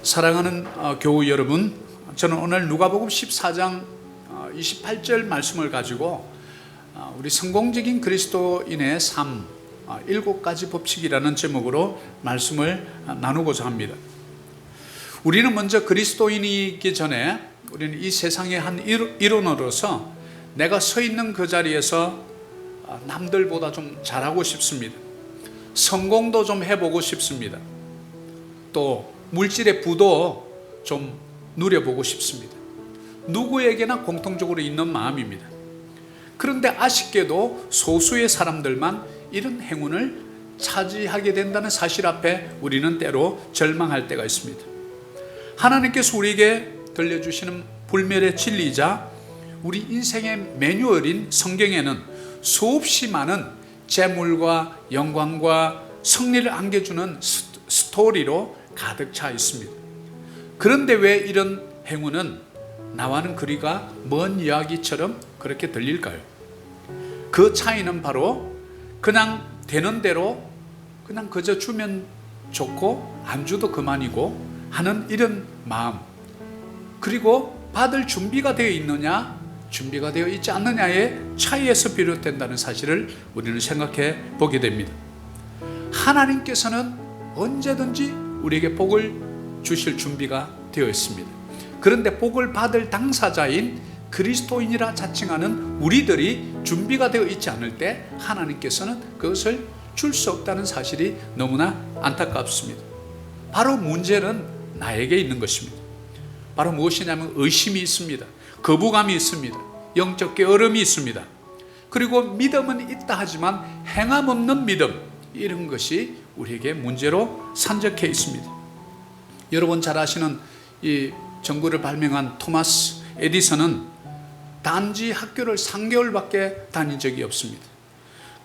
사랑하는 교우 여러분, 저는 오늘 누가복음 14장 28절 말씀을 가지고 우리 성공적인 그리스도인의 삶 7가지 법칙이라는 제목으로 말씀을 나누고자 합니다. 우리는 먼저 그리스도인이기 전에 우리는 이 세상의 한 일원으로서 내가 서 있는 그 자리에서 남들보다 좀 잘하고 싶습니다. 성공도 좀 해보고 싶습니다. 또 물질의 부도 좀 누려보고 싶습니다. 누구에게나 공통적으로 있는 마음입니다. 그런데 아쉽게도 소수의 사람들만 이런 행운을 차지하게 된다는 사실 앞에 우리는 때로 절망할 때가 있습니다. 하나님께서 우리에게 들려주시는 불멸의 진리이자 우리 인생의 매뉴얼인 성경에는 수없이 많은 재물과 영광과 승리를 안겨주는 스토리로 가득 차 있습니다. 그런데 왜 이런 행운은 나와는 거리가 먼 이야기처럼 그렇게 들릴까요? 그 차이는 바로 그냥 되는 대로 그냥 그저 주면 좋고 안 줘도 그만이고 하는 이런 마음, 그리고 받을 준비가 되어 있느냐 준비가 되어 있지 않느냐의 차이에서 비롯된다는 사실을 우리는 생각해 보게 됩니다. 하나님께서는 언제든지 우리에게 복을 주실 준비가 되어 있습니다. 그런데 복을 받을 당사자인 그리스도인이라 자칭하는 우리들이 준비가 되어 있지 않을 때 하나님께서는 그것을 줄 수 없다는 사실이 너무나 안타깝습니다. 바로 문제는 나에게 있는 것입니다. 바로 무엇이냐면 의심이 있습니다. 거부감이 있습니다. 영적 게으름이 있습니다. 그리고 믿음은 있다 하지만 행함 없는 믿음, 이런 것이 우리에게 문제로 산적해 있습니다. 여러분 잘 아시는 이 전구를 발명한 토마스 에디슨은 단지 학교를 3개월밖에 다닌 적이 없습니다.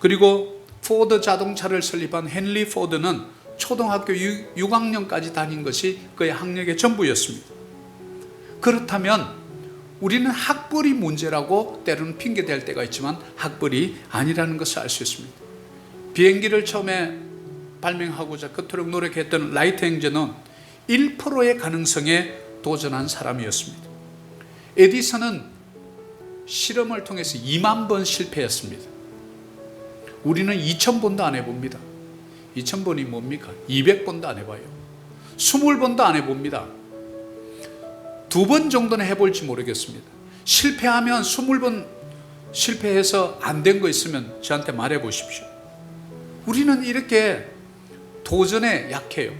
그리고 포드 자동차를 설립한 헨리 포드는 초등학교 6학년까지 다닌 것이 그의 학력의 전부였습니다. 그렇다면 우리는 학벌이 문제라고 때로는 핑계댈 때가 있지만 학벌이 아니라는 것을 알 수 있습니다. 비행기를 처음에 발명하고자 그토록 노력했던 라이트 형제는 1%의 가능성에 도전한 사람이었습니다. 에디슨은 실험을 통해서 2만 번 실패했습니다. 우리는 2000번도 안 해봅니다. 2000번이 뭡니까? 200번도 안 해봐요. 20번도 안 해봅니다. 2번 정도는 해볼지 모르겠습니다. 실패하면 20번 실패해서 안 된 거 있으면 저한테 말해 보십시오. 우리는 이렇게 도전에 약해요.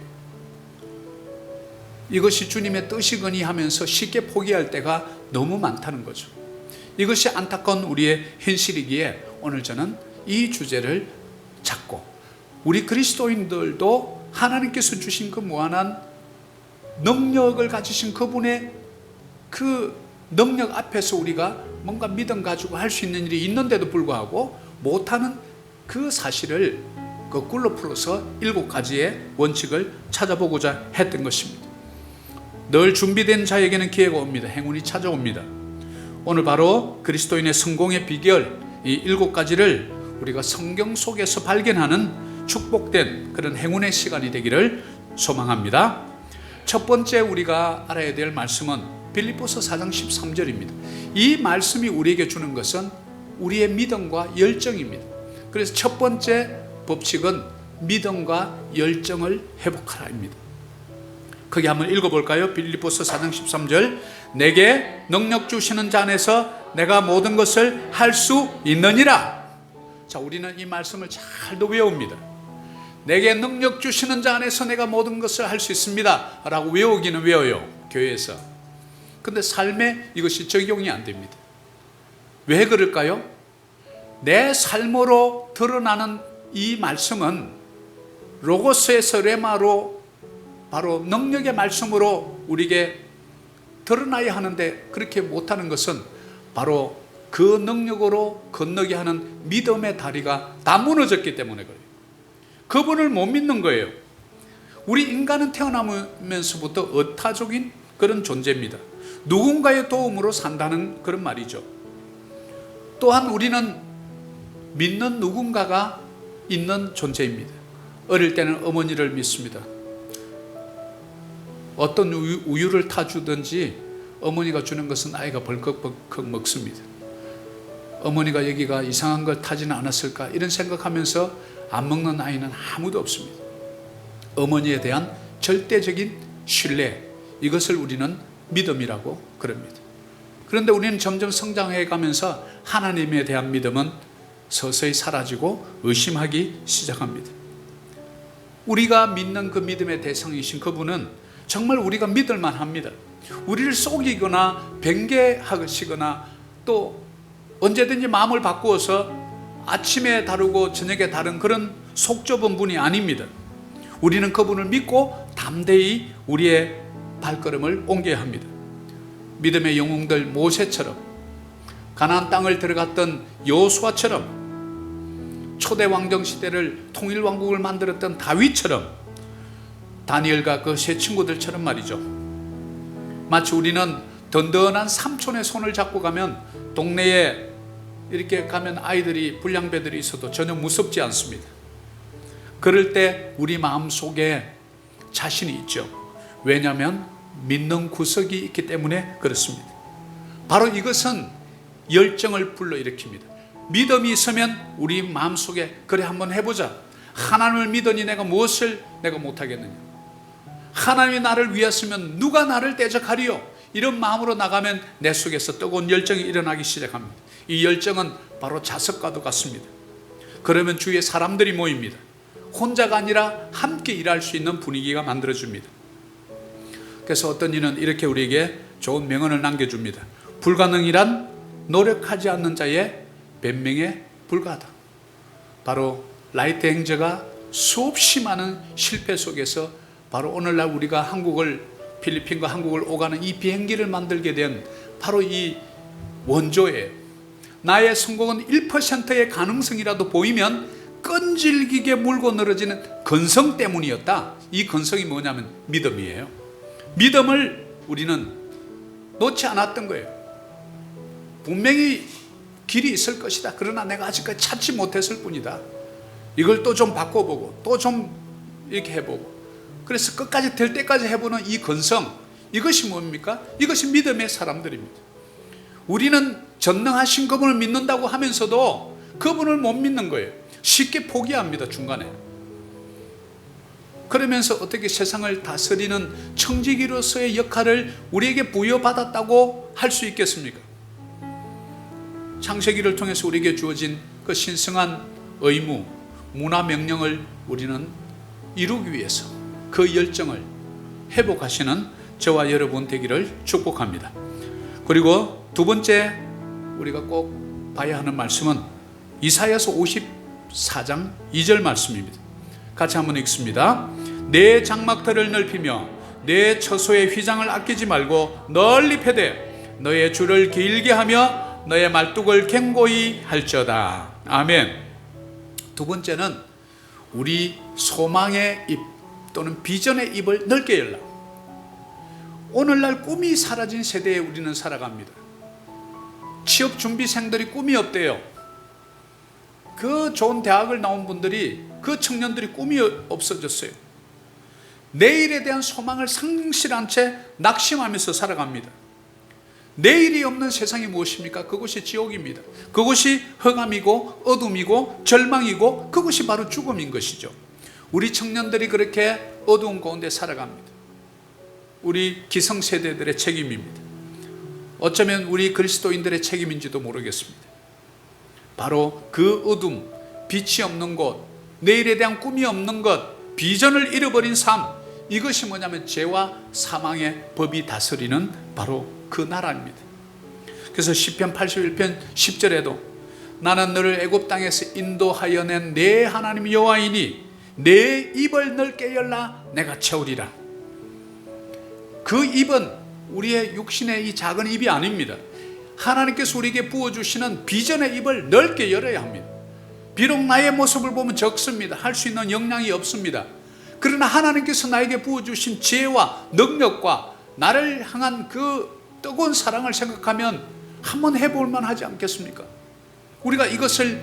이것이 주님의 뜻이거니 하면서 쉽게 포기할 때가 너무 많다는 거죠. 이것이 안타까운 우리의 현실이기에 오늘 저는 이 주제를 잡고 우리 그리스도인들도 하나님께서 주신 그 무한한 능력을 가지신 그분의 그 능력 앞에서 우리가 뭔가 믿음 가지고 할 수 있는 일이 있는데도 불구하고 못하는 그 사실을 거꾸로 풀어서 7가지의 원칙을 찾아보고자 했던 것입니다. 늘 준비된 자에게는 기회가 옵니다. 행운이 찾아옵니다. 오늘 바로 그리스도인의 성공의 비결 이 7가지를 우리가 성경 속에서 발견하는 축복된 그런 행운의 시간이 되기를 소망합니다. 첫 번째 우리가 알아야 될 말씀은 빌립보서 4장 13절입니다. 이 말씀이 우리에게 주는 것은 우리의 믿음과 열정입니다. 그래서 첫 번째 법칙은 믿음과 열정을 회복하라입니다. 거기 한번 읽어볼까요? 빌립보서 4장 13절, 내게 능력 주시는 자 안에서 내가 모든 것을 할 수 있느니라. 자, 우리는 이 말씀을 잘도 외웁니다. 내게 능력 주시는 자 안에서 내가 모든 것을 할 수 있습니다 라고 외우기는 외워요, 교회에서. 근데 삶에 이것이 적용이 안 됩니다. 왜 그럴까요? 내 삶으로 드러나는 이 말씀은 로고스에서 레마로 바로 능력의 말씀으로 우리에게 드러나야 하는데 그렇게 못하는 것은 바로 그 능력으로 건너게 하는 믿음의 다리가 다 무너졌기 때문에 그래요. 그분을 못 믿는 거예요. 우리 인간은 태어나면서부터 의타적인 그런 존재입니다. 누군가의 도움으로 산다는 그런 말이죠. 또한 우리는 믿는 누군가가 있는 존재입니다. 어릴 때는 어머니를 믿습니다. 어떤 우유를 타주든지 어머니가 주는 것은 아이가 벌컥벌컥 먹습니다. 어머니가 여기가 이상한 걸 타지는 않았을까 이런 생각하면서 안 먹는 아이는 아무도 없습니다. 어머니에 대한 절대적인 신뢰, 이것을 우리는 믿음이라고 그럽니다. 그런데 우리는 점점 성장해 가면서 하나님에 대한 믿음은 서서히 사라지고 의심하기 시작합니다. 우리가 믿는 그 믿음의 대상이신 그분은 정말 우리가 믿을만 합니다. 우리를 속이거나 변개하시거나 또 언제든지 마음을 바꾸어서 아침에 다르고 저녁에 다른 그런 속 좁은 분이 아닙니다. 우리는 그분을 믿고 담대히 우리의 발걸음을 옮겨야 합니다. 믿음의 영웅들 모세처럼, 가나안 땅을 들어갔던 여호수아처럼, 초대 왕정 시대를 통일 왕국을 만들었던 다윗처럼, 다니엘과 그 세 친구들처럼 말이죠. 마치 우리는 든든한 삼촌의 손을 잡고 가면 동네에 이렇게 가면 아이들이 불량배들이 있어도 전혀 무섭지 않습니다. 그럴 때 우리 마음속에 자신이 있죠. 왜냐하면 믿는 구석이 있기 때문에 그렇습니다. 바로 이것은 열정을 불러일으킵니다. 믿음이 있으면 우리 마음속에 그래 한번 해보자. 하나님을 믿으니 내가 무엇을 내가 못하겠느냐. 하나님이 나를 위하시면 누가 나를 대적하리요. 이런 마음으로 나가면 내 속에서 뜨거운 열정이 일어나기 시작합니다. 이 열정은 바로 자석과도 같습니다. 그러면 주위에 사람들이 모입니다. 혼자가 아니라 함께 일할 수 있는 분위기가 만들어집니다. 그래서 어떤 이는 이렇게 우리에게 좋은 명언을 남겨줍니다. 불가능이란 노력하지 않는 자의 변명에 불과하다. 바로 라이트 행저가 수없이 많은 실패 속에서 바로 오늘날 우리가 필리핀과 한국을 오가는 이 비행기를 만들게 된 바로 이 원조예요. 나의 성공은 1%의 가능성이라도 보이면 끈질기게 물고 늘어지는 근성 때문이었다. 이 근성이 뭐냐면 믿음이에요. 믿음을 우리는 놓지 않았던 거예요. 분명히 길이 있을 것이다. 그러나 내가 아직까지 찾지 못했을 뿐이다. 이걸 또 좀 바꿔보고 또 좀 이렇게 해보고, 그래서 끝까지 될 때까지 해보는 이 근성, 이것이 뭡니까? 이것이 믿음의 사람들입니다. 우리는 전능하신 그분을 믿는다고 하면서도 그분을 못 믿는 거예요. 쉽게 포기합니다. 중간에. 그러면서 어떻게 세상을 다스리는 청지기로서의 역할을 우리에게 부여받았다고 할 수 있겠습니까? 창세기를 통해서 우리에게 주어진 그 신성한 의무, 문화 명령을 우리는 이루기 위해서 그 열정을 회복하시는 저와 여러분 되기를 축복합니다. 그리고 두 번째 우리가 꼭 봐야 하는 말씀은 이사야서 54장 2절 말씀입니다. 같이 한번 읽습니다. 내 장막터를 넓히며 내 처소의 휘장을 아끼지 말고 널리 펴되 너의 줄을 길게 하며 너의 말뚝을 견고히 할지어다. 아멘. 두 번째는 우리 소망의 입 또는 비전의 입을 넓게 열라. 오늘날 꿈이 사라진 세대에 우리는 살아갑니다. 취업 준비생들이 꿈이 없대요. 그 좋은 대학을 나온 분들이, 그 청년들이 꿈이 없어졌어요. 내일에 대한 소망을 상실한 채 낙심하면서 살아갑니다. 내일이 없는 세상이 무엇입니까? 그것이 지옥입니다. 그것이 흑암이고 어둠이고 절망이고 그것이 바로 죽음인 것이죠. 우리 청년들이 그렇게 어두운 가운데 살아갑니다. 우리 기성세대들의 책임입니다. 어쩌면 우리 그리스도인들의 책임인지도 모르겠습니다. 바로 그 어둠, 빛이 없는 곳, 내일에 대한 꿈이 없는 것, 비전을 잃어버린 삶, 이것이 뭐냐면 죄와 사망의 법이 다스리는 바로 그 나라입니다. 그래서 시편 81편 10절에도 나는 너를 애굽 땅에서 인도하여 낸 내 하나님 여호와이니 내 입을 넓게 열라 내가 채우리라. 그 입은 우리의 육신의 이 작은 입이 아닙니다. 하나님께서 우리에게 부어주시는 비전의 입을 넓게 열어야 합니다. 비록 나의 모습을 보면 적습니다. 할 수 있는 역량이 없습니다. 그러나 하나님께서 나에게 부어주신 지혜와 능력과 나를 향한 그 뜨거운 사랑을 생각하면 한번 해볼 만하지 않겠습니까? 우리가 이것을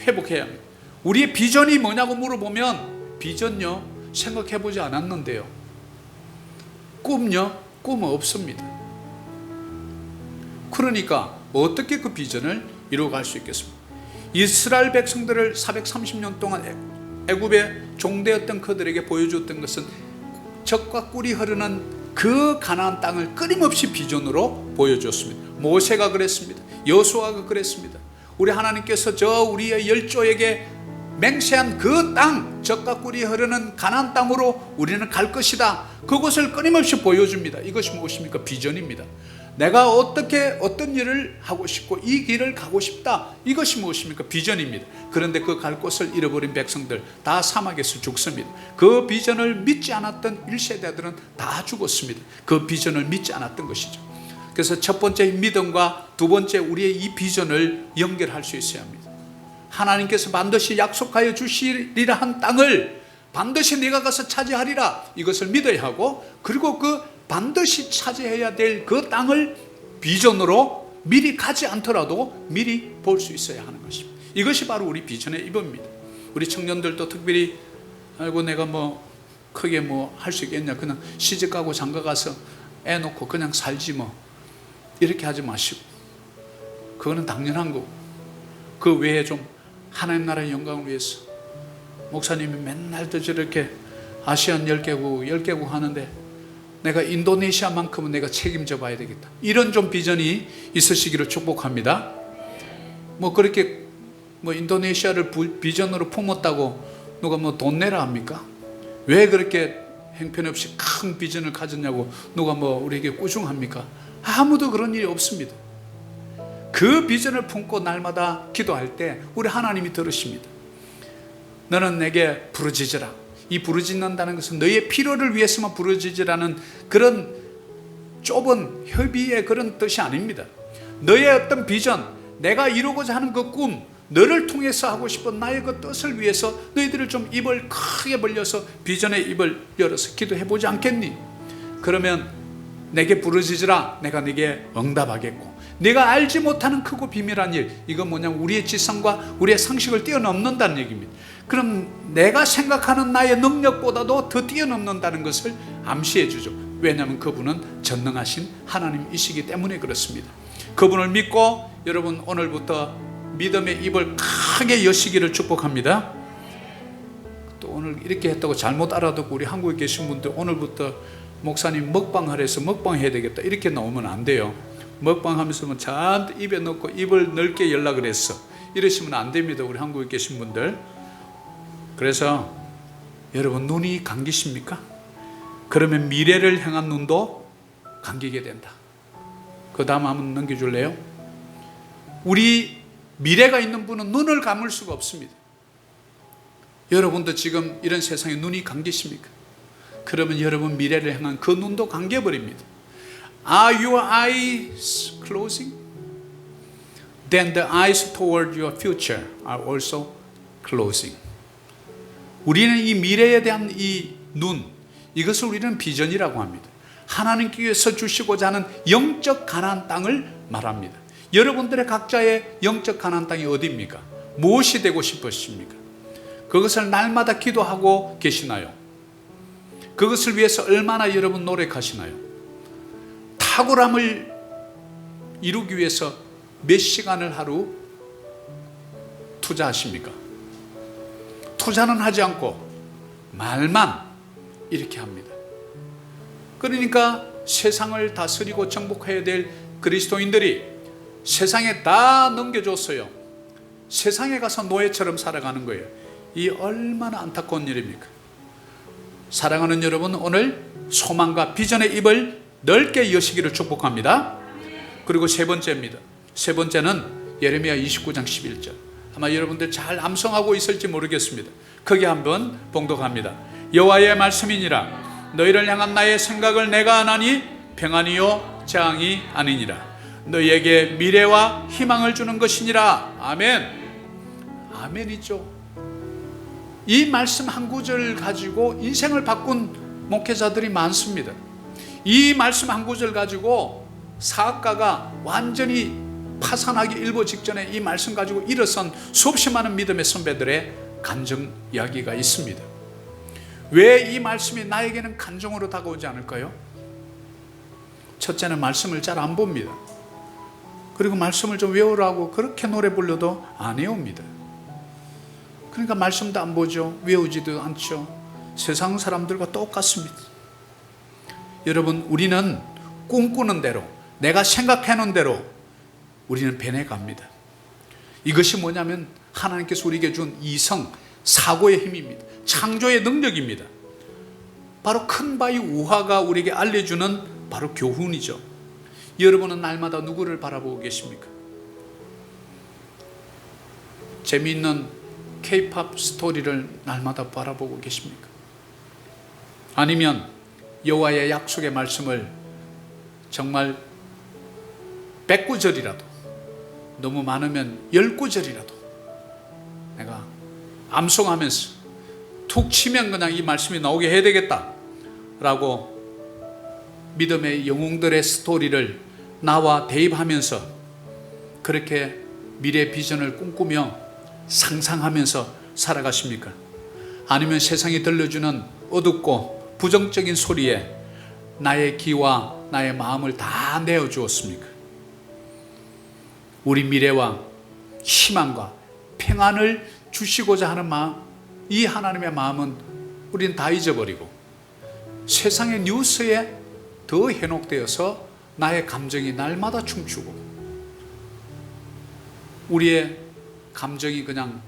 회복해야 합니다. 우리의 비전이 뭐냐고 물어보면 비전요 생각해보지 않았는데요. 꿈은 없습니다. 그러니까 어떻게 그 비전을 이루어갈 수 있겠습니까? 이스라엘 백성들을 430년 동안 애굽에 종되었던 그들에게 보여줬던 것은 젖과 꿀이 흐르는 그 가나안 땅을 끊임없이 비전으로 보여줬습니다. 모세가 그랬습니다. 여호수아가 그랬습니다. 우리 하나님께서 우리의 열조에게 맹세한 그 땅, 젖과 꿀이 흐르는 가나안 땅으로 우리는 갈 것이다. 그것을 끊임없이 보여줍니다. 이것이 무엇입니까? 비전입니다. 내가 어떤 일을 하고 싶고 이 길을 가고 싶다. 이것이 무엇입니까? 비전입니다. 그런데 그 갈 곳을 잃어버린 백성들 다 사막에서 죽습니다. 그 비전을 믿지 않았던 1세대들은 다 죽었습니다. 그 비전을 믿지 않았던 것이죠. 그래서 첫 번째 믿음과 두 번째 우리의 이 비전을 연결할 수 있어야 합니다. 하나님께서 반드시 약속하여 주시리라 한 땅을 반드시 내가 가서 차지하리라, 이것을 믿어야 하고, 그리고 그 반드시 차지해야 될 그 땅을 비전으로 미리 가지 않더라도 미리 볼 수 있어야 하는 것입니다. 이것이 바로 우리 비전의 이범입니다. 우리 청년들도 특별히 아이고 내가 크게 할 수 있겠냐, 그냥 시집가고 장가가서 애 놓고 그냥 살지 이렇게 하지 마시고, 그거는 당연한 거고, 그 외에 좀 하나님 나라의 영광을 위해서 목사님이 맨날 저렇게 아시안 10개국 하는데 내가 인도네시아만큼은 내가 책임져 봐야 되겠다, 이런 좀 비전이 있으시기를 축복합니다. 그렇게 인도네시아를 비전으로 품었다고 누가 돈 내라 합니까? 왜 그렇게 형편없이 큰 비전을 가졌냐고 누가 우리에게 꾸중합니까? 아무도 그런 일이 없습니다. 그 비전을 품고 날마다 기도할 때 우리 하나님이 들으십니다. 너는 내게 부르짖으라. 이 부르짖는다는 것은 너의 필요를 위해서만 부르짖으라는 그런 좁은 협의의 그런 뜻이 아닙니다. 너의 어떤 비전, 내가 이루고자 하는 그 꿈, 너를 통해서 하고 싶은 나의 그 뜻을 위해서 너희들을 좀 입을 크게 벌려서 비전의 입을 열어서 기도해 보지 않겠니? 그러면 내게 부르짖으라, 내가 네게 응답하겠고, 네가 알지 못하는 크고 비밀한 일, 이건 뭐냐면 우리의 지성과 우리의 상식을 뛰어넘는다는 얘기입니다. 그럼 내가 생각하는 나의 능력보다도 더 뛰어넘는다는 것을 암시해 주죠. 왜냐하면 그분은 전능하신 하나님이시기 때문에 그렇습니다. 그분을 믿고 여러분 오늘부터 믿음의 입을 크게 여시기를 축복합니다. 또 오늘 이렇게 했다고 잘못 알아듣고 우리 한국에 계신 분들 오늘부터 목사님 먹방하래서 먹방해야 되겠다 이렇게 나오면 안 돼요. 먹방하면서 잔뜩 입에 넣고 입을 넓게 열라 그랬어, 이러시면 안 됩니다. 우리 한국에 계신 분들. 그래서 여러분 눈이 감기십니까? 그러면 미래를 향한 눈도 감기게 된다. 그 다음 한번 넘겨줄래요? 우리 미래가 있는 분은 눈을 감을 수가 없습니다. 여러분도 지금 이런 세상에 눈이 감기십니까? 그러면 여러분 미래를 향한 그 눈도 감겨버립니다. Are your eyes closing? Then the eyes toward your future are also closing. 우리는 이 미래에 대한 이 눈, 이것을 우리는 비전이라고 합니다. 하나님께서 주시고자 하는 영적 가나안 땅을 말합니다. 여러분들의 각자의 영적 가나안 땅이 어디입니까? 무엇이 되고 싶으십니까? 그것을 날마다 기도하고 계시나요? 그것을 위해서 얼마나 여러분 노력하시나요? 탁월함을 이루기 위해서 몇 시간을 하루 투자하십니까? 투자는 하지 않고 말만 이렇게 합니다. 그러니까 세상을 다스리고 정복해야 될 그리스도인들이 세상에 다 넘겨줬어요. 세상에 가서 노예처럼 살아가는 거예요. 이 얼마나 안타까운 일입니까? 사랑하는 여러분, 오늘 소망과 비전의 입을 넓게 여시기를 축복합니다. 그리고 세 번째입니다. 세 번째는 예레미야 29장 11절. 아마 여러분들 잘 암송하고 있을지 모르겠습니다. 크게 한번 봉독합니다. 여호와의 말씀이니라. 너희를 향한 나의 생각을 내가 아나니 평안이요 재앙이 아니니라. 너희에게 미래와 희망을 주는 것이니라. 아멘. 아멘이죠. 이 말씀 한 구절 가지고 인생을 바꾼 목회자들이 많습니다. 이 말씀 한 구절 가지고 사업가가 완전히 파산하기 일보 직전에 이 말씀 가지고 일어선 수없이 많은 믿음의 선배들의 간증 이야기가 있습니다. 왜 이 말씀이 나에게는 간증으로 다가오지 않을까요? 첫째는 말씀을 잘 안 봅니다. 그리고 말씀을 좀 외우라고 그렇게 노래 불러도 안 외웁니다. 그러니까 말씀도 안 보죠. 외우지도 않죠. 세상 사람들과 똑같습니다. 여러분, 우리는 꿈꾸는 대로, 내가 생각하는 대로 우리는 변해갑니다. 이것이 뭐냐면 하나님께서 우리에게 준 이성, 사고의 힘입니다. 창조의 능력입니다. 바로 큰 바위 우화가 우리에게 알려주는 바로 교훈이죠. 여러분은 날마다 누구를 바라보고 계십니까? 재미있는 K-팝 스토리를 날마다 바라보고 계십니까? 아니면 여호와의 약속의 말씀을 정말 100구절이라도, 너무 많으면 10구절이라도 내가 암송하면서 툭 치면 그냥 이 말씀이 나오게 해야 되겠다 라고 믿음의 영웅들의 스토리를 나와 대입하면서 그렇게 미래 비전을 꿈꾸며 상상하면서 살아가십니까? 아니면 세상이 들려주는 어둡고 부정적인 소리에 나의 귀와 나의 마음을 다 내어주었습니까? 우리 미래와 희망과 평안을 주시고자 하는 마음, 이 하나님의 마음은 우리는 다 잊어버리고 세상의 뉴스에 더 현혹되어서 나의 감정이 날마다 춤추고 우리의 감정이 그냥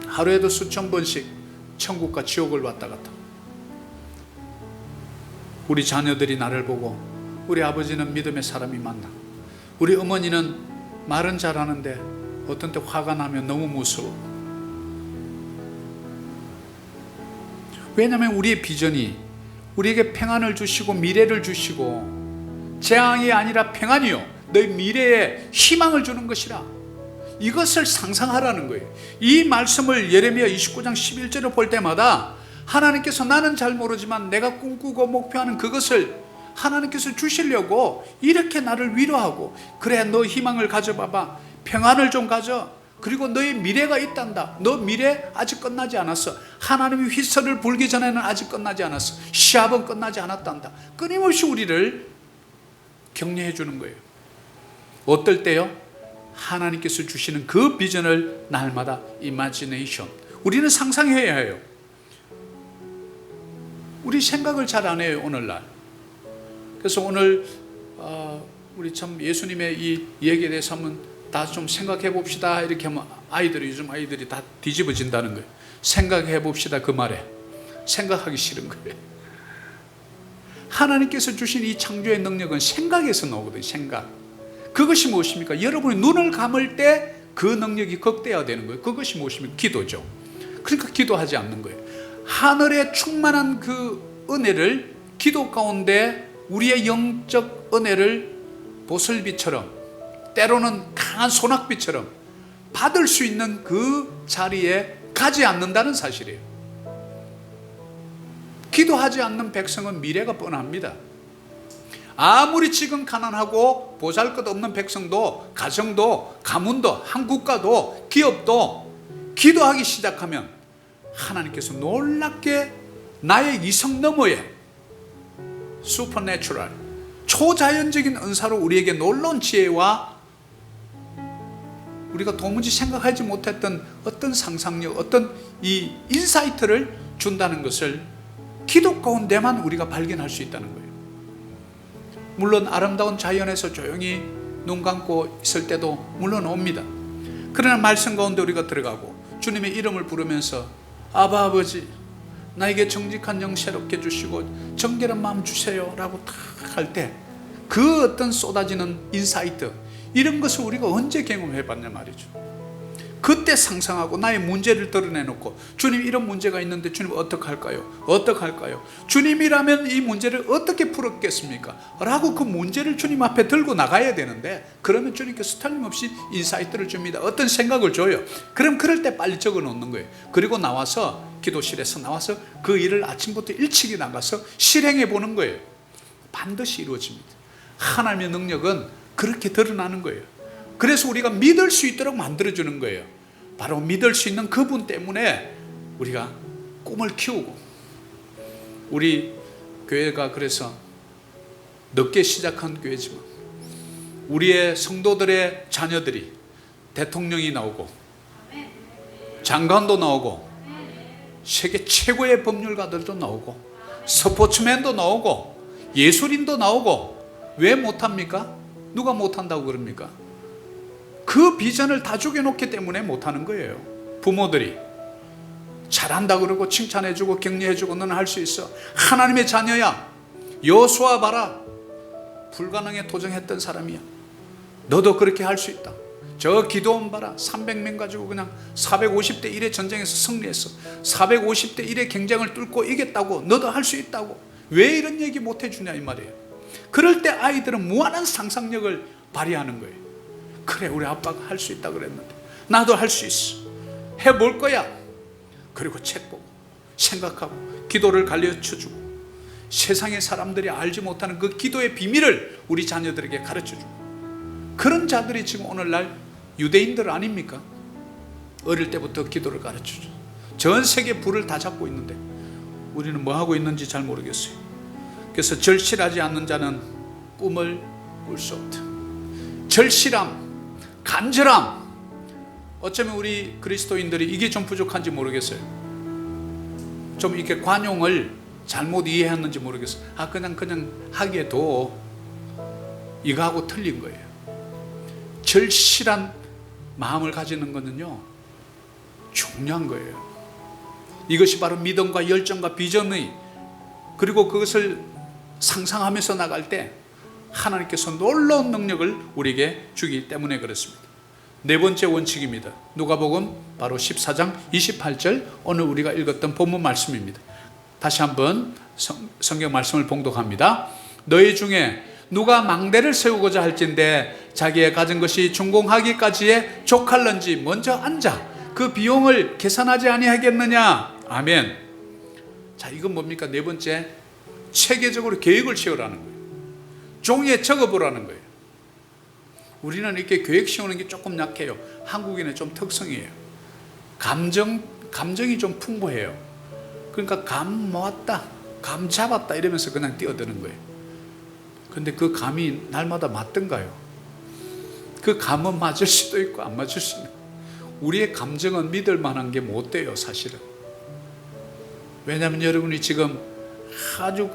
하루에도 수천 번씩 천국과 지옥을 왔다 갔다. 우리 자녀들이 나를 보고 우리 아버지는 믿음의 사람이 맞나, 우리 어머니는 말은 잘하는데 어떤 때 화가 나면 너무 무서워. 왜냐하면 우리의 비전이 우리에게 평안을 주시고 미래를 주시고 재앙이 아니라 평안이요 너희 미래에 희망을 주는 것이라, 이것을 상상하라는 거예요. 이 말씀을 예레미야 29장 11절을 볼 때마다 하나님께서 나는 잘 모르지만 내가 꿈꾸고 목표하는 그것을 하나님께서 주시려고 이렇게 나를 위로하고, 그래 너 희망을 가져봐봐, 평안을 좀 가져, 그리고 너의 미래가 있단다, 너 미래 아직 끝나지 않았어, 하나님이 휘슬을 불기 전에는 아직 끝나지 않았어, 시합은 끝나지 않았단다. 끊임없이 우리를 격려해 주는 거예요. 어떨 때요? 하나님께서 주시는 그 비전을 날마다 이마지네이션, 우리는 상상해야 해요. 우리 생각을 잘 안 해요 오늘날. 그래서 오늘 우리 참 예수님의 이 얘기에 대해서 한번 다 좀 생각해 봅시다 이렇게 하면 요즘 아이들이 다 뒤집어진다는 거예요. 생각해 봅시다 그 말에 생각하기 싫은 거예요. 하나님께서 주신 이 창조의 능력은 생각에서 나오거든요. 생각. 그것이 무엇입니까? 여러분이 눈을 감을 때 그 능력이 극대화되는 거예요. 그것이 무엇입니까? 기도죠. 그러니까 기도하지 않는 거예요. 하늘에 충만한 그 은혜를, 기도 가운데 우리의 영적 은혜를 보슬비처럼, 때로는 강한 소낙비처럼 받을 수 있는 그 자리에 가지 않는다는 사실이에요. 기도하지 않는 백성은 미래가 뻔합니다. 아무리 지금 가난하고 보잘것없는 백성도, 가정도, 가문도, 한 국가도, 기업도 기도하기 시작하면 하나님께서 놀랍게 나의 이성 너머에 슈퍼내추럴, 초자연적인 은사로 우리에게 놀라운 지혜와 우리가 도무지 생각하지 못했던 어떤 상상력, 어떤 이 인사이트를 준다는 것을 기도 가운데만 우리가 발견할 수 있다는 거예요. 물론 아름다운 자연에서 조용히 눈 감고 있을 때도 물론 옵니다. 그러나 말씀 가운데 우리가 들어가고 주님의 이름을 부르면서 아바 아버지 나에게 정직한 영 새롭게 주시고 정결한 마음 주세요 라고 딱 할 때 그 어떤 쏟아지는 인사이트, 이런 것을 우리가 언제 경험해 봤냐 말이죠. 그때 상상하고 나의 문제를 드러내놓고 주님 이런 문제가 있는데 주님 어떡할까요? 어떡할까요? 주님이라면 이 문제를 어떻게 풀었겠습니까? 라고 그 문제를 주님 앞에 들고 나가야 되는데, 그러면 주님께서 틀림없이 인사이트를 줍니다. 어떤 생각을 줘요. 그럼 그럴 때 빨리 적어 놓는 거예요. 그리고 나와서 기도실에서 나와서 그 일을 아침부터 일찍이 나가서 실행해 보는 거예요. 반드시 이루어집니다. 하나님의 능력은 그렇게 드러나는 거예요. 그래서 우리가 믿을 수 있도록 만들어주는 거예요. 바로 믿을 수 있는 그분 때문에 우리가 꿈을 키우고, 우리 교회가 그래서 늦게 시작한 교회지만 우리의 성도들의 자녀들이 대통령이 나오고 장관도 나오고 세계 최고의 법률가들도 나오고 스포츠맨도 나오고 예술인도 나오고 왜 못합니까? 누가 못한다고 그럽니까? 그 비전을 다 죽여놓기 때문에 못하는 거예요. 부모들이 잘한다 그러고 칭찬해주고 격려해주고 너는 할 수 있어, 하나님의 자녀야, 여호수아 봐라, 불가능에 도전했던 사람이야, 너도 그렇게 할 수 있다. 저 기도원 봐라, 300명 가지고 그냥 450대 1의 전쟁에서 승리했어, 450대 1의 경쟁을 뚫고 이겼다고, 너도 할 수 있다고. 왜 이런 얘기 못 해주냐 이 말이에요. 그럴 때 아이들은 무한한 상상력을 발휘하는 거예요. 그래, 우리 아빠가 할 수 있다 그랬는데 나도 할 수 있어, 해볼 거야. 그리고 책 보고 생각하고 기도를 가르쳐주고 세상의 사람들이 알지 못하는 그 기도의 비밀을 우리 자녀들에게 가르쳐주고, 그런 자들이 지금 오늘날 유대인들 아닙니까? 어릴 때부터 기도를 가르쳐줘. 전 세계 불을 다 잡고 있는데 우리는 뭐 하고 있는지 잘 모르겠어요. 그래서 절실하지 않는 자는 꿈을 꿀 수 없다. 절실함, 간절함. 어쩌면 우리 그리스도인들이 이게 좀 부족한지 모르겠어요. 좀 이렇게 관용을 잘못 이해했는지 모르겠어요. 그냥 하기에도 이거하고 틀린 거예요. 절실한 마음을 가지는 것은요, 중요한 거예요. 이것이 바로 믿음과 열정과 비전의, 그리고 그것을 상상하면서 나갈 때 하나님께서 놀라운 능력을 우리에게 주기 때문에 그렇습니다. 네 번째 원칙입니다. 누가복음 바로 14장 28절, 오늘 우리가 읽었던 본문 말씀입니다. 다시 한번 성경 말씀을 봉독합니다. 너희 중에 누가 망대를 세우고자 할진대 자기의 가진 것이 준공하기까지에 족할런지 먼저 앉아 그 비용을 계산하지 아니하겠느냐. 아멘. 자, 이건 뭡니까? 네 번째, 체계적으로 계획을 세우라는 거예요. 종이에 적어보라는 거예요. 우리는 이렇게 계획 세우는 게 조금 약해요. 한국인의 좀 특성이에요. 감정이 좀 풍부해요. 그러니까 감 모았다, 감 잡았다 이러면서 그냥 뛰어드는 거예요. 근데 그 감이 날마다 맞던가요? 그 감은 맞을 수도 있고 안 맞을 수도 있고, 우리의 감정은 믿을 만한 게 못 돼요, 사실은. 왜냐하면 여러분이 지금 아주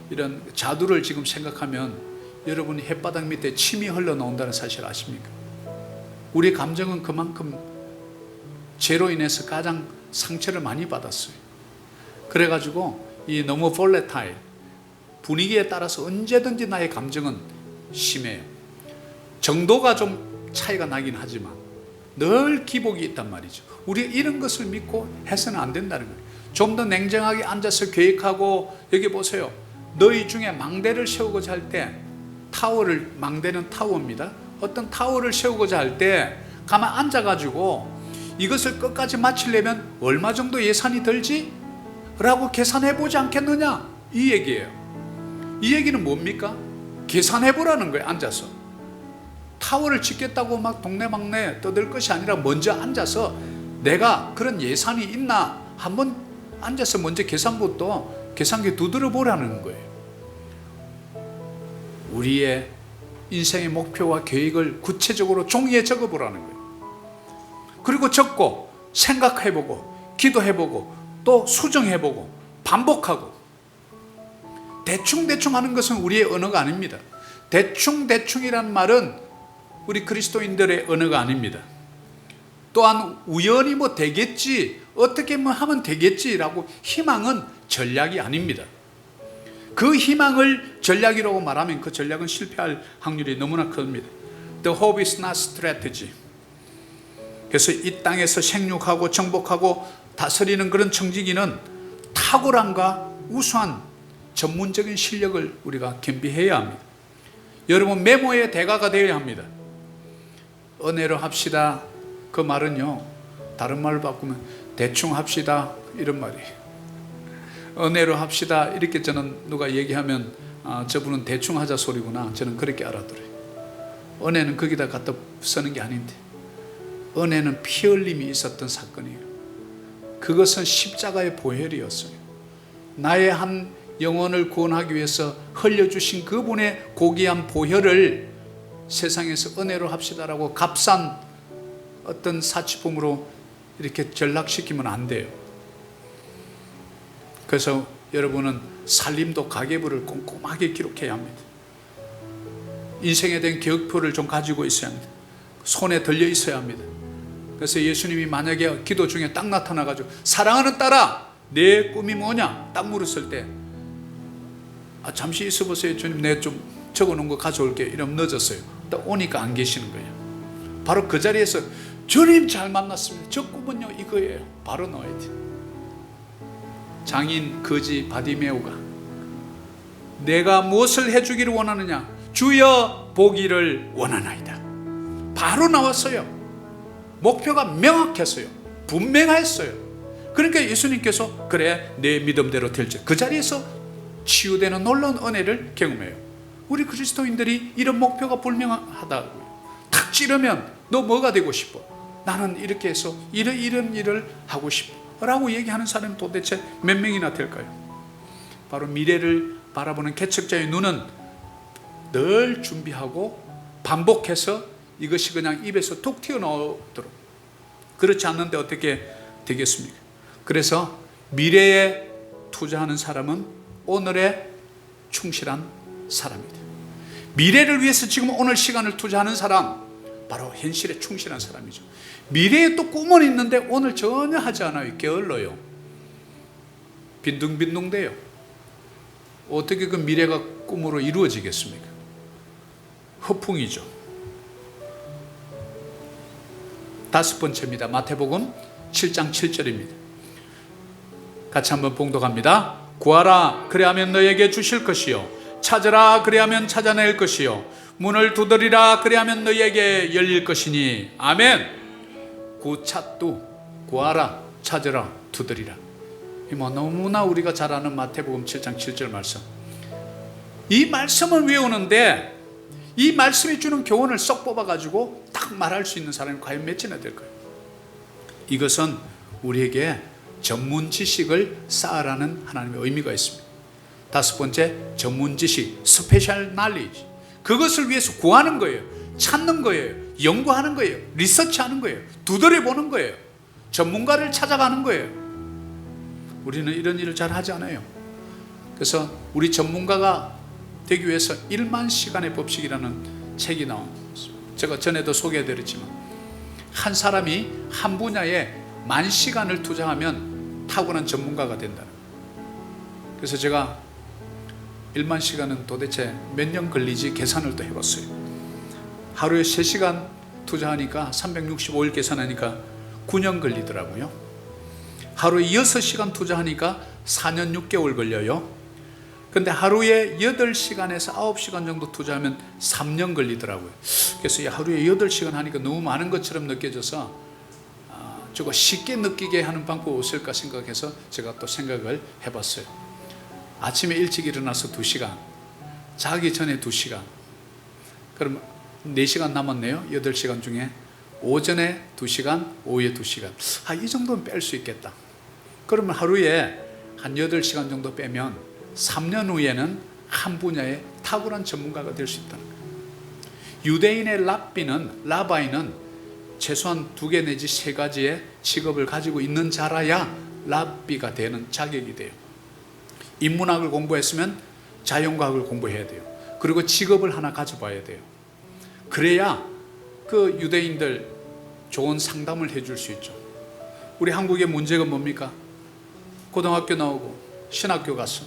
이런 자두를 지금 생각하면 여러분이 햇바닥 밑에 침이 흘러나온다는 사실 아십니까? 우리 감정은 그만큼 죄로 인해서 가장 상처를 많이 받았어요. 그래가지고 이 너무 볼레타일, 분위기에 따라서 언제든지 나의 감정은 심해요. 정도가 좀 차이가 나긴 하지만 늘 기복이 있단 말이죠. 우리 이런 것을 믿고 해서는 안 된다는 거예요. 좀 더 냉정하게 앉아서 계획하고, 여기 보세요. 너희 중에 망대를 세우고자 할 때, 망대는 타워입니다. 어떤 타워를 세우고자 할 때 가만 앉아가지고 이것을 끝까지 마치려면 얼마 정도 예산이 들지? 라고 계산해보지 않겠느냐, 이 얘기예요. 이 얘기는 뭡니까? 계산해보라는 거예요. 앉아서 타워를 짓겠다고 막 동네방네 떠들 것이 아니라 먼저 앉아서 내가 그런 예산이 있나 한번 앉아서 먼저 계산기 두드려 보라는 거예요. 우리의 인생의 목표와 계획을 구체적으로 종이에 적어보라는 거예요. 그리고 적고 생각해보고 기도해보고 또 수정해보고 반복하고. 대충 하는 것은 우리의 언어가 아닙니다. 대충이란 말은 우리 그리스도인들의 언어가 아닙니다. 또한 우연히 뭐 되겠지, 어떻게 뭐 하면 되겠지라고 희망은 전략이 아닙니다. 그 희망을 전략이라고 말하면 그 전략은 실패할 확률이 너무나 큽니다. The hope is not strategy. 그래서 이 땅에서 생육하고 정복하고 다스리는 그런 청지기는 탁월함과 우수한 전문적인 실력을 우리가 겸비해야 합니다. 여러분, 메모의 대가가 되어야 합니다. 은혜로 합시다, 그 말은요, 다른 말로 바꾸면 대충 합시다 이런 말이에요. 은혜로 합시다 이렇게 저는 누가 얘기하면 저분은 대충 하자 소리구나, 저는 그렇게 알아들어요. 은혜는 거기다 갖다 쓰는 게 아닌데, 은혜는 피 흘림이 있었던 사건이에요. 그것은 십자가의 보혈이었어요. 나의 한 영혼을 구원하기 위해서 흘려주신 그분의 고귀한 보혈을 세상에서 은혜로 합시다라고 값싼 어떤 사치품으로 이렇게 전락시키면 안 돼요. 그래서 여러분은 살림도 가계부를 꼼꼼하게 기록해야 합니다. 인생에 대한 계획표를 좀 가지고 있어야 합니다. 손에 들려 있어야 합니다. 그래서 예수님이 만약에 기도 중에 딱 나타나가지고 사랑하는 딸아 내 꿈이 뭐냐 딱 물었을 때 잠시 있어 보세요 주님, 내가 좀 적어놓은 거 가져올게 이러면 늦었어요. 딱 오니까 안 계시는 거예요. 바로 그 자리에서 주님 잘 만났습니다, 저 꿈은요 이거예요, 바로 넣어야 돼. 장인 거지 바디메오가 내가 무엇을 해주기를 원하느냐, 주여 보기를 원하나이다. 바로 나왔어요. 목표가 명확했어요. 분명했어요. 그러니까 예수님께서 그래 내 믿음대로 될지 그 자리에서 치유되는 놀라운 은혜를 경험해요. 우리 그리스도인들이 이런 목표가 분명하다고요. 탁 찌르면 너 뭐가 되고 싶어? 나는 이렇게 해서 이런 일을 하고 싶어 라고 얘기하는 사람이 도대체 몇 명이나 될까요? 바로 미래를 바라보는 개척자의 눈은 늘 준비하고 반복해서 이것이 그냥 입에서 툭 튀어나오도록. 그렇지 않는데 어떻게 되겠습니까? 그래서 미래에 투자하는 사람은 오늘에 충실한 사람입니다. 미래를 위해서 지금 오늘 시간을 투자하는 사람, 바로 현실에 충실한 사람이죠. 미래에 또 꿈은 있는데 오늘 전혀 하지 않아요. 게을러요. 빈둥빈둥대요. 어떻게 그 미래가 꿈으로 이루어지겠습니까? 허풍이죠. 다섯 번째입니다. 마태복음 7장 7절입니다. 같이 한번 봉독합니다. 구하라 그리하면 너에게 주실 것이요, 찾으라 그리하면 찾아낼 것이요, 문을 두드리라 그리하면 너에게 열릴 것이니. 아멘. 구찾두, 구하라, 찾으라, 두드리라. 너무나 우리가 잘 아는 마태복음 7장 7절 말씀. 이 말씀을 외우는데 이 말씀이 주는 교훈을 쏙 뽑아가지고 딱 말할 수 있는 사람이 과연 몇이나 될까요? 이것은 우리에게 전문 지식을 쌓으라는 하나님의 의미가 있습니다. 다섯 번째, 전문 지식, 스페셜 날리지. 그것을 위해서 구하는 거예요. 찾는 거예요. 연구하는 거예요. 리서치하는 거예요. 두드려보는 거예요. 전문가를 찾아가는 거예요. 우리는 이런 일을 잘 하지 않아요. 그래서 우리 전문가가 되기 위해서 1만 시간의 법칙이라는 책이 나옵니다. 제가 전에도 소개해드렸지만 한 사람이 한 분야에 10,000시간을 투자하면 타고난 전문가가 된다는 거예요. 그래서 제가 1만 시간은 도대체 몇 년 걸리지 계산을 또 해봤어요. 하루에 3시간 투자하니까 365일 계산하니까 9년 걸리더라고요. 하루에 6시간 투자하니까 4년 6개월 걸려요. 근데 하루에 8시간에서 9시간 정도 투자하면 3년 걸리더라고요. 그래서 하루에 8시간 하니까 너무 많은 것처럼 느껴져서 저거 쉽게 느끼게 하는 방법이 없을까 생각해서 제가 또 생각을 해봤어요. 아침에 일찍 일어나서 2시간, 자기 전에 2시간, 그럼 4시간 남았네요. 8시간 중에 오전에 2시간, 오후에 2시간. 이 정도는 뺄 수 있겠다. 그러면 하루에 한 8시간 정도 빼면 3년 후에는 한 분야의 탁월한 전문가가 될 수 있다는 거예요. 유대인의 라바이는 최소한 2개 내지 3가지의 직업을 가지고 있는 자라야 랍비가 되는 자격이 돼요. 인문학을 공부했으면 자연과학을 공부해야 돼요. 그리고 직업을 하나 가져봐야 돼요. 그래야 그 유대인들 좋은 상담을 해줄 수 있죠. 우리 한국의 문제가 뭡니까? 고등학교 나오고 신학교 갔어,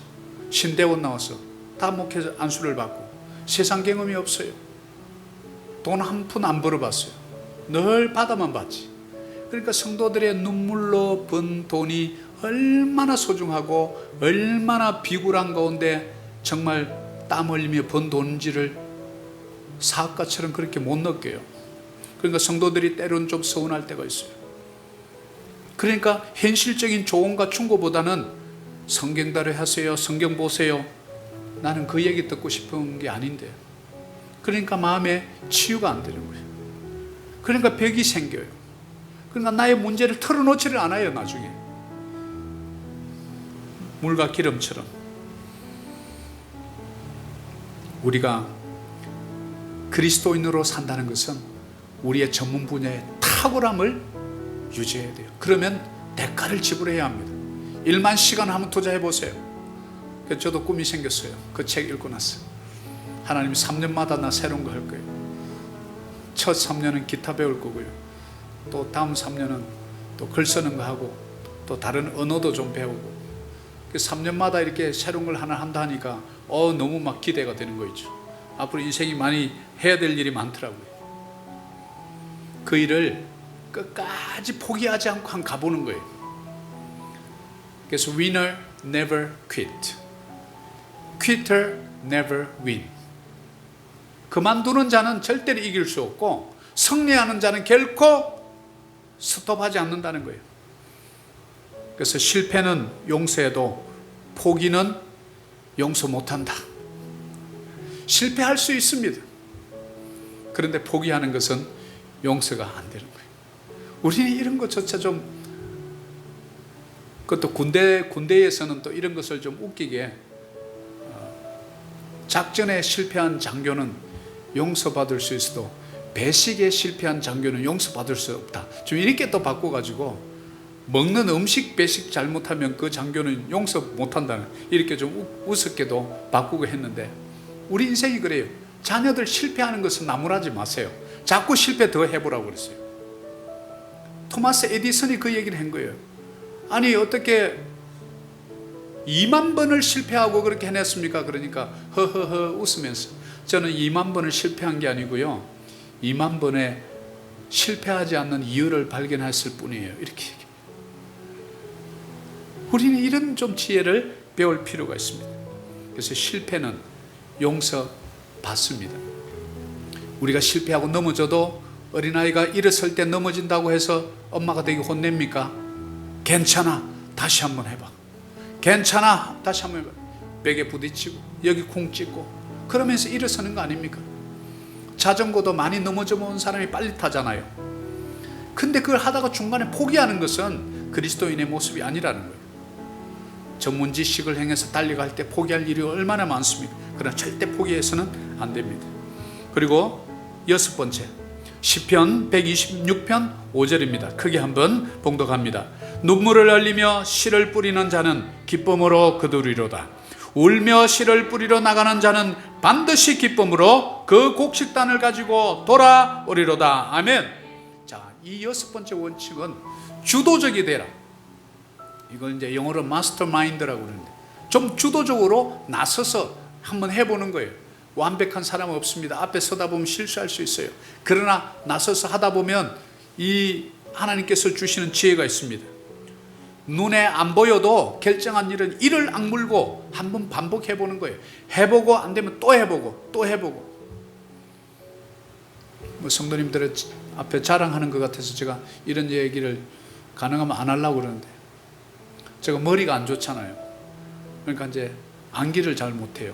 신대원 나왔어, 다 목회자 안수를 받고 세상 경험이 없어요. 돈 한 푼 안 벌어봤어요. 늘 받아만 봤지. 그러니까 성도들의 눈물로 번 돈이 얼마나 소중하고 얼마나 비굴한 가운데 정말 땀 흘리며 번 돈인지를 사업가처럼 그렇게 못 느껴요. 그러니까 성도들이 때로는 좀 서운할 때가 있어요. 그러니까 현실적인 조언과 충고보다는 성경대로 하세요, 성경 보세요, 나는 그 얘기 듣고 싶은 게 아닌데, 그러니까 마음에 치유가 안 되는 거예요. 그러니까 벽이 생겨요. 그러니까 나의 문제를 털어놓지를 않아요. 나중에 물과 기름처럼. 우리가 그리스도인으로 산다는 것은 우리의 전문 분야의 탁월함을 유지해야 돼요. 그러면 대가를 지불해야 합니다. 1만 시간 한번 투자해 보세요. 저도 꿈이 생겼어요. 그 책 읽고 나서 하나님이 3년마다 나 새로운 거 할 거예요. 첫 3년은 기타 배울 거고요, 또 다음 3년은 또 글 쓰는 거 하고 또 다른 언어도 좀 배우고, 3년마다 이렇게 새로운 걸 하나 한다 하니까 너무 막 기대가 되는 거 있죠. 앞으로 인생이 많이 해야 될 일이 많더라고요. 그 일을 끝까지 포기하지 않고 한 가보는 거예요. 그래서 winner never quit, quitter never win. 그만두는 자는 절대로 이길 수 없고 승리하는 자는 결코 스톱하지 않는다는 거예요. 그래서 실패는 용서해도 포기는 용서 못한다. 실패할 수 있습니다. 그런데 포기하는 것은 용서가 안 되는 거예요. 우리는 이런 것조차 좀, 그것도 군대에서는 또 이런 것을 좀 웃기게, 작전에 실패한 장교는 용서받을 수 있어도 배식에 실패한 장교는 용서받을 수 없다. 좀 이렇게 또 바꿔가지고, 먹는 음식 배식 잘못하면 그 장교는 용서 못한다는, 이렇게 좀 우습게도 바꾸고 했는데, 우리 인생이 그래요. 자녀들 실패하는 것은 나무라지 마세요. 자꾸 실패 더 해보라고 그랬어요. 토마스 에디슨이 그 얘기를 한 거예요. 아니 어떻게 2만 번을 실패하고 그렇게 해냈습니까? 그러니까 허허허 웃으면서, 저는 2만 번을 실패한 게 아니고요, 2만 번에 실패하지 않는 이유를 발견했을 뿐이에요. 이렇게 얘기해요. 우리는 이런 좀 지혜를 배울 필요가 있습니다. 그래서 실패는 용서받습니다. 우리가 실패하고 넘어져도 어린아이가 일어설 때 넘어진다고 해서 엄마가 되게 혼냅니까? 괜찮아, 다시 한번 해봐. 괜찮아, 다시 한번 해봐. 벽에 부딪히고 여기 쿵 찍고 그러면서 일어서는 거 아닙니까? 자전거도 많이 넘어져 본 사람이 빨리 타잖아요. 근데 그걸 하다가 중간에 포기하는 것은 그리스도인의 모습이 아니라는 거예요. 전문 지식을 행해서 달려갈 때 포기할 일이 얼마나 많습니까? 그러나 절대 포기해서는 안 됩니다. 그리고 6번째, 시편 126편 5절입니다. 크게 한번 봉독합니다. 눈물을 흘리며 씨를 뿌리는 자는 기쁨으로 거두리로다. 울며 씨를 뿌리러 나가는 자는 반드시 기쁨으로 그 곡식단을 가지고 돌아오리로다. 아멘. 자, 이 6번째 원칙은 주도적이 되라. 이걸 이제 영어로 마스터마인드라고 그러는데, 좀 주도적으로 나서서 한번 해보는 거예요. 완벽한 사람은 없습니다. 앞에 서다 보면 실수할 수 있어요. 그러나 나서서 하다 보면 이 하나님께서 주시는 지혜가 있습니다. 눈에 안 보여도 결정한 일은 이를 악물고 한번 반복해보는 거예요. 해보고 안 되면 또 해보고 또 해보고. 성도님들 앞에 자랑하는 것 같아서 제가 이런 얘기를 가능하면 안 하려고 그러는데, 제가 머리가 안 좋잖아요. 그러니까 이제 암기를 잘 못해요.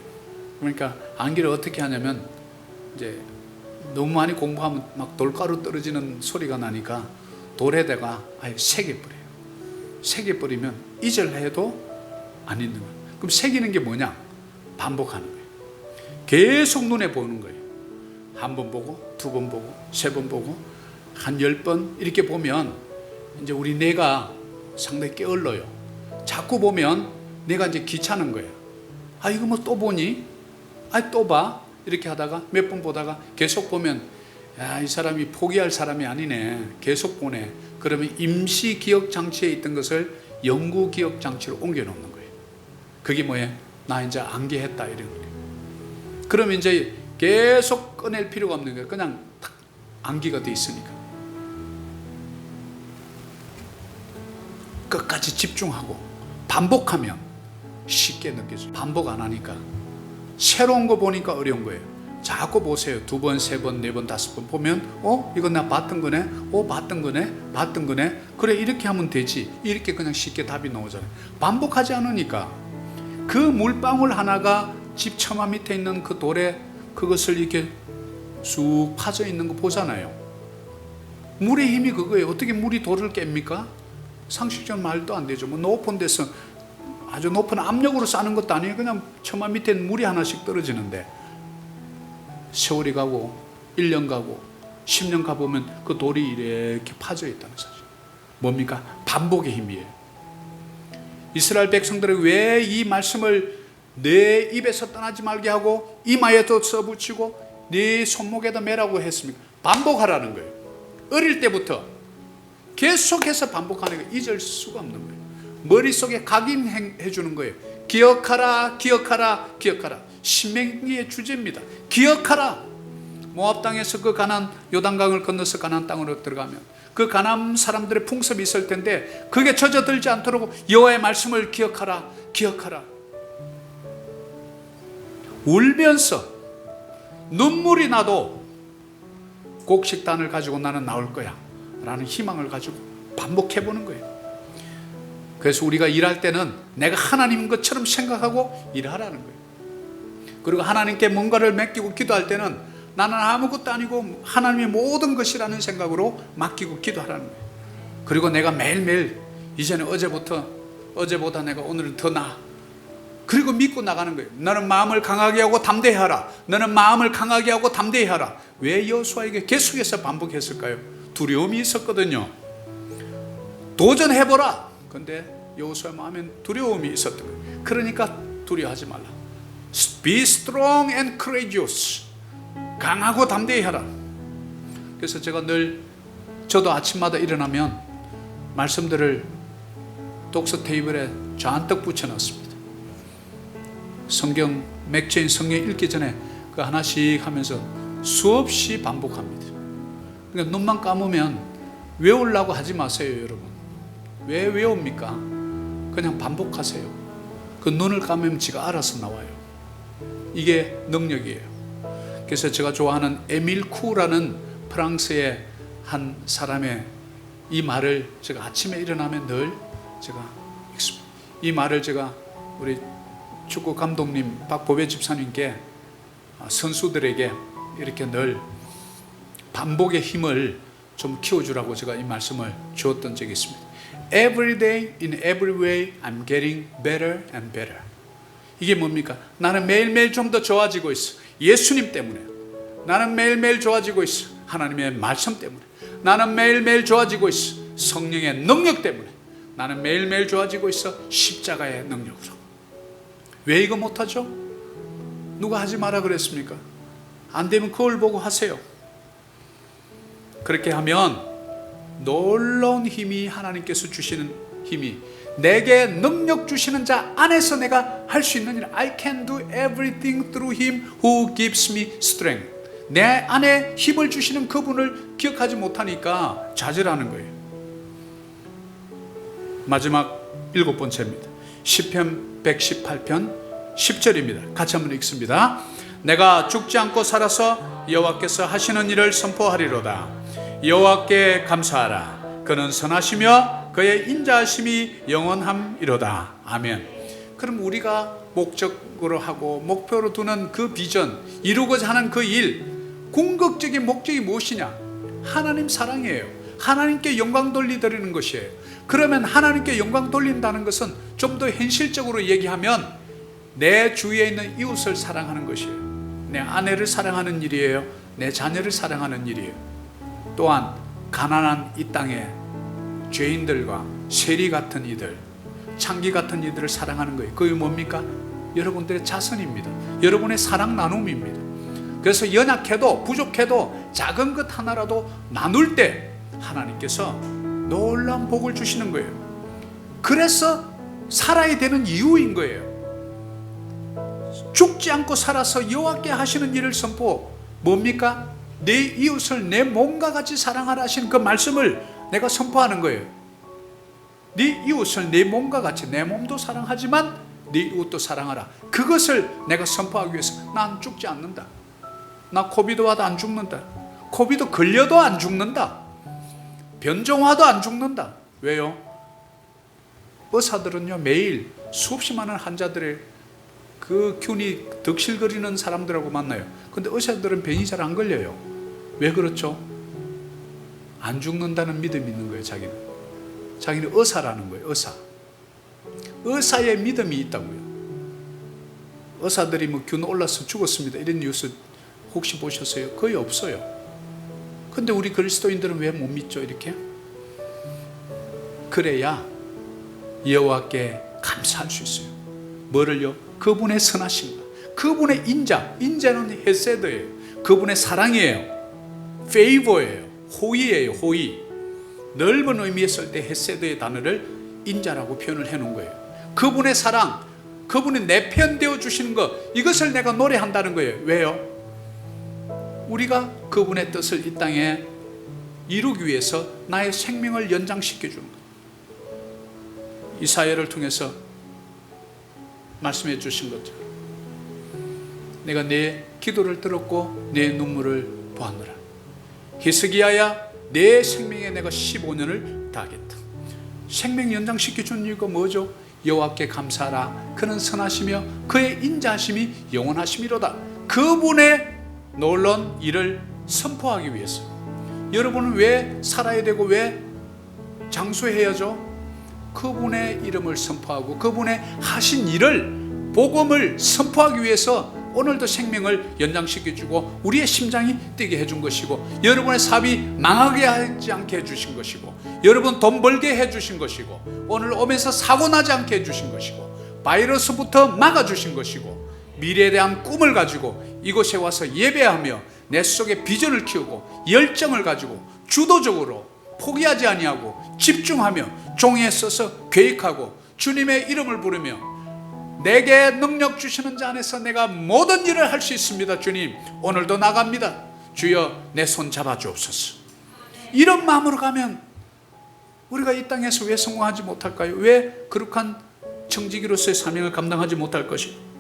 그러니까 암기를 어떻게 하냐면, 이제 너무 많이 공부하면 막 돌가루 떨어지는 소리가 나니까 돌에다가 아예 새겨버려요. 새겨버리면 잊을해도 안 잊는 거예요. 그럼 새기는 게 뭐냐? 반복하는 거예요. 계속 눈에 보는 거예요. 한 번 보고, 두 번 보고, 세 번 보고, 한 10번 이렇게 보면 이제 우리 뇌가 상당히 게을러요. 자꾸 보면 내가 이제 귀찮은 거예요. 아, 이거 뭐 또 보니? 아, 또 봐. 이렇게 하다가 몇 번 보다가 계속 보면, 야, 이 사람이 포기할 사람이 아니네. 계속 보네. 그러면 임시 기억 장치에 있던 것을 영구 기억 장치로 옮겨 놓는 거예요. 그게 뭐예요? 나 이제 암기했다 이런 거예요. 그러면 이제 계속 꺼낼 필요가 없는 거예요. 그냥 탁 암기가 돼 있으니까. 끝까지 집중하고 반복하면 쉽게 느껴져요. 반복 안 하니까 새로운 거 보니까 어려운 거예요. 자꾸 보세요. 2번, 3번, 4번, 5번 보면 이건 나 봤던 거네. 봤던 거네. 그래, 이렇게 하면 되지. 이렇게 그냥 쉽게 답이 나오잖아요. 반복하지 않으니까 그 물방울 하나가 집 처마 밑에 있는 그 돌에 그것을 이렇게 쑥 파져 있는 거 보잖아요. 물의 힘이 그거예요. 어떻게 물이 돌을 깹니까? 상식적인 말도 안 되죠. 뭐 높은 데서 아주 높은 압력으로 싸는 것도 아니에요. 그냥 처마 밑에 물이 하나씩 떨어지는데 세월이 가고 1년 가고 10년 가보면 그 돌이 이렇게 파져 있다는 사실. 뭡니까? 반복의 힘이에요. 이스라엘 백성들은 왜 이 말씀을 내 입에서 떠나지 말게 하고 이마에도 써붙이고 네 손목에다 매라고 했습니까? 반복하라는 거예요. 어릴 때부터 계속해서 반복하는 거 잊을 수가 없는 거예요. 머릿속에 각인해 주는 거예요. 기억하라, 기억하라, 기억하라. 신명기의 주제입니다. 기억하라. 모압 땅에서 그 가나안 요단강을 건너서 가나안 땅으로 들어가면 그 가나안 사람들의 풍습이 있을 텐데 그게 젖어들지 않도록 여호와의 말씀을 기억하라, 기억하라. 울면서 눈물이 나도 곡식단을 가지고 나는 나올 거야 라는 희망을 가지고 반복해 보는 거예요. 그래서 우리가 일할 때는 내가 하나님인 것처럼 생각하고 일하라는 거예요. 그리고 하나님께 뭔가를 맡기고 기도할 때는 나는 아무것도 아니고 하나님의 모든 것이라는 생각으로 맡기고 기도하라는 거예요. 그리고 내가 매일매일 이제는 어제보다 내가 오늘은 더 나아. 그리고 믿고 나가는 거예요. 너는 마음을 강하게 하고 담대히 하라. 너는 마음을 강하게 하고 담대히 하라. 왜 여호수아에게 계속해서 반복했을까요? 두려움이 있었거든요. 도전해보라. 근데 여호수아 마음엔 두려움이 있었던 거예요. 그러니까 두려워하지 말라. Be strong and courageous. 강하고 담대히 하라. 그래서 제가 저도 아침마다 일어나면 말씀들을 독서 테이블에 잔뜩 붙여놨습니다. 성경, 맥주인 성경 읽기 전에 그 하나씩 하면서 수없이 반복합니다. 그러니까 눈만 감으면 외우려고 하지 마세요, 여러분. 왜 외웁니까? 그냥 반복하세요. 그 눈을 감으면 지가 알아서 나와요. 이게 능력이에요. 그래서 제가 좋아하는 에밀 쿠라는 프랑스의 한 사람의 이 말을 제가 아침에 일어나면 늘 제가 읽습니다. 이 말을 제가 우리 축구 감독님 박보배 집사님께 선수들에게 이렇게 늘 반복의 힘을 좀 키워주라고 제가 이 말씀을 주었던 적이 있습니다. Every day, in every way, I'm getting better and better. 이게 뭡니까? 나는 매일매일 좀 더 좋아지고 있어. 예수님 때문에. 나는 매일매일 좋아지고 있어. 하나님의 말씀 때문에. 나는 매일매일 좋아지고 있어. 성령의 능력 때문에. 나는 매일매일 좋아지고 있어. 십자가의 능력으로. 왜 이거 못하죠? 누가 하지 마라 그랬습니까? 안 되면 그걸 보고 하세요. 그렇게 하면 놀라운 힘이 하나님께서 주시는 힘이 내게 능력 주시는 자 안에서 내가 할 수 있는 일. I can do everything through him who gives me strength. 내 안에 힘을 주시는 그분을 기억하지 못하니까 좌절하는 거예요. 마지막 7번째입니다. 시편 118편 10절입니다. 같이 한번 읽습니다. 내가 죽지 않고 살아서 여호와께서 하시는 일을 선포하리로다. 여호와께 감사하라. 그는 선하시며 그의 인자하심이 영원함이로다. 아멘. 그럼 우리가 목적으로 하고 목표로 두는 그 비전, 이루고자 하는 그 일, 궁극적인 목적이 무엇이냐? 하나님 사랑이에요. 하나님께 영광 돌리드리는 것이에요. 그러면 하나님께 영광 돌린다는 것은 좀 더 현실적으로 얘기하면 내 주위에 있는 이웃을 사랑하는 것이에요. 내 아내를 사랑하는 일이에요. 내 자녀를 사랑하는 일이에요. 또한 가난한 이 땅에 죄인들과 세리 같은 이들, 창기 같은 이들을 사랑하는 거예요. 그게 뭡니까? 여러분들의 자선입니다. 여러분의 사랑 나눔입니다. 그래서 연약해도 부족해도 작은 것 하나라도 나눌 때 하나님께서 놀라운 복을 주시는 거예요. 그래서 살아야 되는 이유인 거예요. 죽지 않고 살아서 여호와께 하시는 일을 선포. 뭡니까? 내 이웃을 내 몸과 같이 사랑하라 하신 그 말씀을 내가 선포하는 거예요. 네 이웃을 내 몸과 같이, 내 몸도 사랑하지만 네 이웃도 사랑하라. 그것을 내가 선포하기 위해서 난 죽지 않는다. 나 코비드 와도 안 죽는다. 코비드 걸려도 안 죽는다. 변종와도 안 죽는다. 왜요? 의사들은요 매일 수없이 많은 환자들의 그 균이 덕실거리는 사람들하고 만나요. 근데 의사들은 병이 잘 안 걸려요. 왜 그렇죠? 안 죽는다는 믿음이 있는 거예요. 자기는 의사라는 거예요. 의사의 믿음이 있다고요. 의사들이 뭐 균 올라서 죽었습니다 이런 뉴스 혹시 보셨어요? 거의 없어요. 근데 우리 그리스도인들은 왜 못 믿죠? 이렇게? 그래야 여호와께 감사할 수 있어요. 뭐를요? 그분의 선하심과 그분의 인자는 헤세드예요. 그분의 사랑이에요. 페이버예요. 호의예요. 호의. 넓은 의미에 쓸 때 헤세드의 단어를 인자라고 표현을 해놓은 거예요. 그분의 사랑, 그분이 내 편 되어 주시는 것, 이것을 내가 노래한다는 거예요. 왜요? 우리가 그분의 뜻을 이 땅에 이루기 위해서 나의 생명을 연장시켜 주는 거예요. 이사야를 통해서 말씀해 주신 거죠. 내가 내 기도를 들었고 내 눈물을 보았노라. 히스기야야, 내 생명에 내가 15년을 다하겠다. 생명 연장시켜 준 이유가 뭐죠? 여호와께 감사하라. 그는 선하시며 그의 인자하심이 영원하심이로다. 그분의 놀라운 일을 선포하기 위해서. 여러분은 왜 살아야 되고 왜 장수해야죠? 그분의 이름을 선포하고 그분의 하신 일을, 복음을 선포하기 위해서 오늘도 생명을 연장시켜주고 우리의 심장이 뛰게 해준 것이고, 여러분의 사업이 망하게 하지 않게 해주신 것이고, 여러분 돈 벌게 해주신 것이고, 오늘 오면서 사고 나지 않게 해주신 것이고, 바이러스부터 막아주신 것이고, 미래에 대한 꿈을 가지고 이곳에 와서 예배하며 내 속에 비전을 키우고 열정을 가지고 주도적으로 포기하지 아니하고 집중하며 종이에 써서 계획하고 주님의 이름을 부르며 내게 능력 주시는 자 안에서 내가 모든 일을 할 수 있습니다. 주님, 오늘도 나갑니다. 주여, 내 손 잡아주옵소서. 이런 마음으로 가면 우리가 이 땅에서 왜 성공하지 못할까요? 왜 거룩한 청지기로서의 사명을 감당하지 못할 것이요?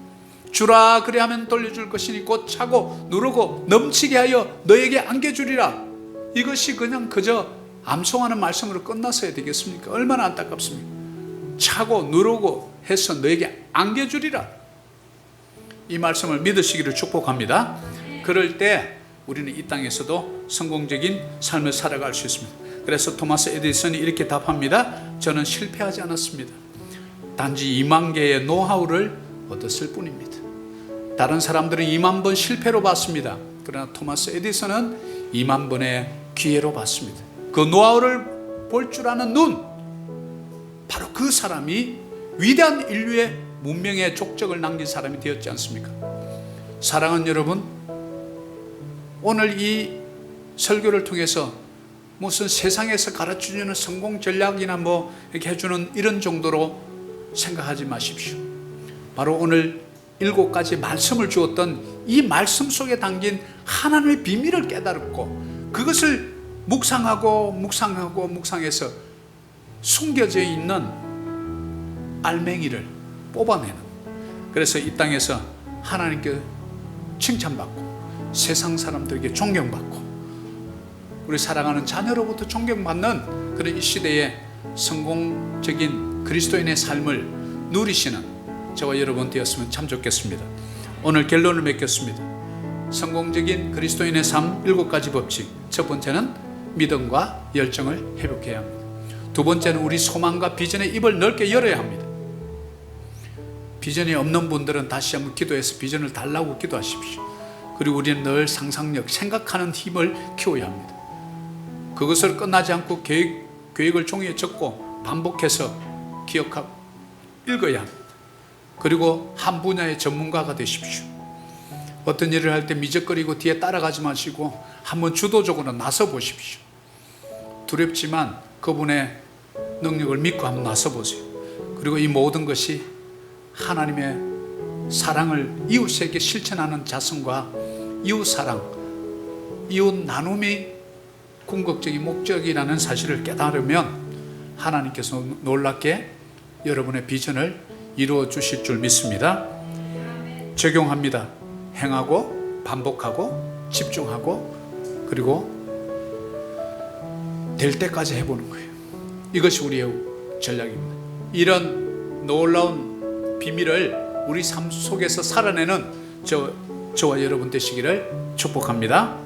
주라 그리하면 돌려줄 것이니 곧 차고 누르고 넘치게 하여 너에게 안겨주리라. 이것이 그냥 그저 암송하는 말씀으로 끝났어야 되겠습니까? 얼마나 안타깝습니까? 차고 누르고 해서 너에게 안겨주리라. 이 말씀을 믿으시기를 축복합니다. 그럴 때 우리는 이 땅에서도 성공적인 삶을 살아갈 수 있습니다. 그래서 토마스 에디슨이 이렇게 답합니다. 저는 실패하지 않았습니다. 단지 2만 개의 노하우를 얻었을 뿐입니다. 다른 사람들은 2만 번 실패로 봤습니다. 그러나 토마스 에디슨은 2만 번의 기회로 봤습니다. 그 노하우를 볼 줄 아는 눈, 바로 그 사람이 위대한 인류의 문명의 족적을 남긴 사람이 되었지 않습니까? 사랑하는 여러분, 오늘 이 설교를 통해서 무슨 세상에서 가르쳐주는 성공 전략이나 뭐 이렇게 해주는 이런 정도로 생각하지 마십시오. 바로 오늘 7가지 말씀을 주었던 이 말씀 속에 담긴 하나님의 비밀을 깨달았고 그것을 묵상해서 숨겨져 있는 알맹이를 뽑아내는, 그래서 이 땅에서 하나님께 칭찬받고 세상 사람들에게 존경받고 우리 사랑하는 자녀로부터 존경받는 그런 이 시대에 성공적인 그리스도인의 삶을 누리시는 저와 여러분 되었으면 참 좋겠습니다. 오늘 결론을 맺겠습니다. 성공적인 그리스도인의 삶 7가지 법칙. 첫 번째는 믿음과 열정을 회복해야 합니다. 두 번째는 우리 소망과 비전의 입을 넓게 열어야 합니다. 비전이 없는 분들은 다시 한번 기도해서 비전을 달라고 기도하십시오. 그리고 우리는 늘 상상력, 생각하는 힘을 키워야 합니다. 그것을 끝나지 않고 계획을 종이에 적고 반복해서 기억하고 읽어야 합니다. 그리고 한 분야의 전문가가 되십시오. 어떤 일을 할 때 미적거리고 뒤에 따라가지 마시고 한번 주도적으로 나서 보십시오. 두렵지만 그분의 능력을 믿고 한번 나서 보세요. 그리고 이 모든 것이 하나님의 사랑을 이웃에게 실천하는 자성과 이웃 사랑, 이웃 나눔이 궁극적인 목적이라는 사실을 깨달으면 하나님께서 놀랍게 여러분의 비전을 이루어 주실 줄 믿습니다. 적용합니다. 행하고 반복하고 집중하고 그리고 될 때까지 해보는 거예요. 이것이 우리의 전략입니다. 이런 놀라운 비밀을 우리 삶 속에서 살아내는 저와 여러분 되시기를 축복합니다.